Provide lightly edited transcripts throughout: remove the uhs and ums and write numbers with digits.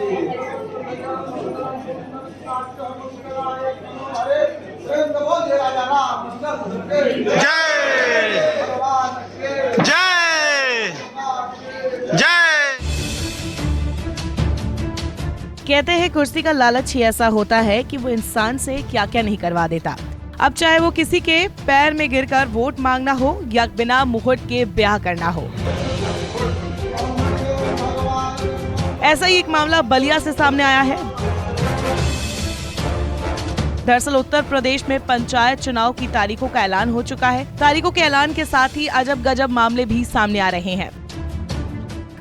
जय जय। कहते हैं कुर्सी का लालच ही ऐसा होता है कि वो इंसान से क्या क्या नहीं करवा देता। अब चाहे वो किसी के पैर में गिरकर वोट मांगना हो या बिना मुहूर्त के ब्याह करना हो। ऐसा ही एक मामला बलिया से सामने आया है। दरअसल उत्तर प्रदेश में पंचायत चुनाव की तारीखों का ऐलान हो चुका है। तारीखों के ऐलान के साथ ही अजब गजब मामले भी सामने आ रहे हैं।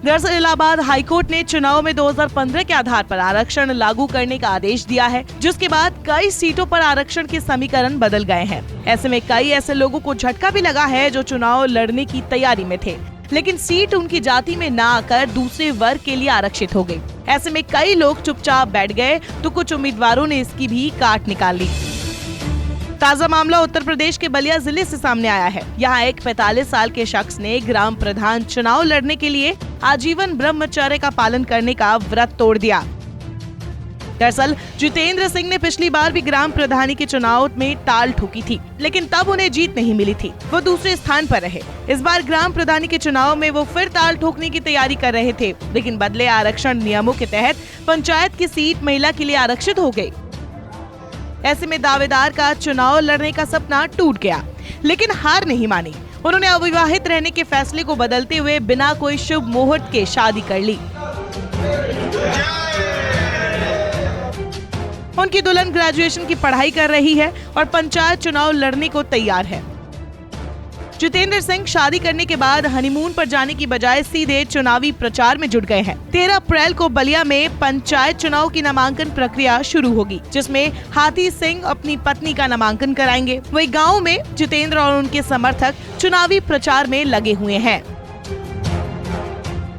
दरअसल इलाहाबाद हाईकोर्ट ने चुनाव में 2015 के आधार पर आरक्षण लागू करने का आदेश दिया है, जिसके बाद कई सीटों पर आरक्षण के समीकरण बदल गए हैं। ऐसे में कई ऐसे लोगों को झटका भी लगा है जो चुनाव लड़ने की तैयारी में थे, लेकिन सीट उनकी जाति में न आकर दूसरे वर्ग के लिए आरक्षित हो गई। ऐसे में कई लोग चुपचाप बैठ गए तो कुछ उम्मीदवारों ने इसकी भी काट निकाल ली। ताजा मामला उत्तर प्रदेश के बलिया जिले से सामने आया है। यहाँ एक 45 साल के शख्स ने ग्राम प्रधान चुनाव लड़ने के लिए आजीवन ब्रह्मचर्य का पालन करने का व्रत तोड़ दिया। दरअसल जितेंद्र सिंह ने पिछली बार भी ग्राम प्रधानी के चुनाव में टाल ठोकी थी, लेकिन तब उन्हें जीत नहीं मिली थी। वो दूसरे स्थान पर रहे। इस बार ग्राम प्रधानी के चुनाव में वो फिर ताल ठोकने की तैयारी कर रहे थे, लेकिन बदले आरक्षण नियमों के तहत पंचायत की सीट महिला के लिए आरक्षित हो गई। ऐसे में दावेदार का चुनाव लड़ने का सपना टूट गया, लेकिन हार नहीं मानी। उन्होंने अविवाहित रहने के फैसले को बदलते हुए बिना कोई शुभ मुहूर्त के शादी कर ली। उनकी दुल्हन ग्रेजुएशन की पढ़ाई कर रही है और पंचायत चुनाव लड़ने को तैयार है। जितेंद्र सिंह शादी करने के बाद हनीमून पर जाने की बजाय सीधे चुनावी प्रचार में जुट गए हैं। 13 अप्रैल को बलिया में पंचायत चुनाव की नामांकन प्रक्रिया शुरू होगी, जिसमें हाथी सिंह अपनी पत्नी का नामांकन कराएंगे। वही गाँव में जितेंद्र और उनके समर्थक चुनावी प्रचार में लगे हुए हैं।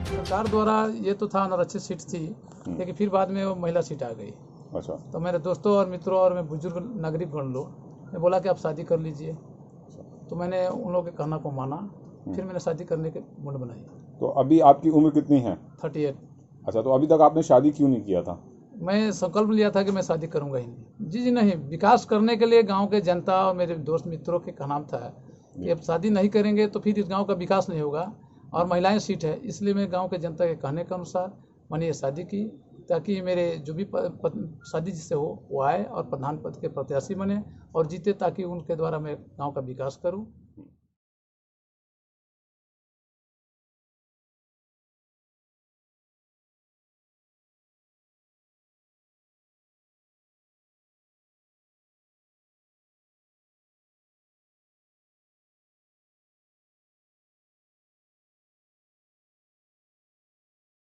सरकार द्वारा ये तो था आरक्षित सीट थी, लेकिन फिर बाद में वो महिला सीट आ गई। अच्छा। तो मेरे दोस्तों और मित्रों और मैं बुजुर्ग नागरिक गण लोग ने बोला कि आप शादी कर लीजिए, तो मैंने उन लोगों के कहना को माना। फिर मैंने शादी करने के मूड बनाई। तो अभी आपकी उम्र कितनी है? 38। अच्छा, तो अभी तक आपने शादी क्यों नहीं किया था? मैं संकल्प लिया था कि मैं शादी करूंगा ही नहीं। जी नहीं, विकास करने के लिए गांव के जनता और मेरे दोस्त मित्रों के कहना था कि अब शादी नहीं करेंगे तो फिर इस गाँव का विकास नहीं होगा, और महिलाएं सीट है, इसलिए मैं गाँव के जनता के कहने के अनुसार मैंने ये शादी की, ताकि मेरे जो भी शादी जिससे हो वो आए और प्रधान पद के प्रत्याशी बने और जीते, ताकि उनके द्वारा मैं गांव का विकास करूं।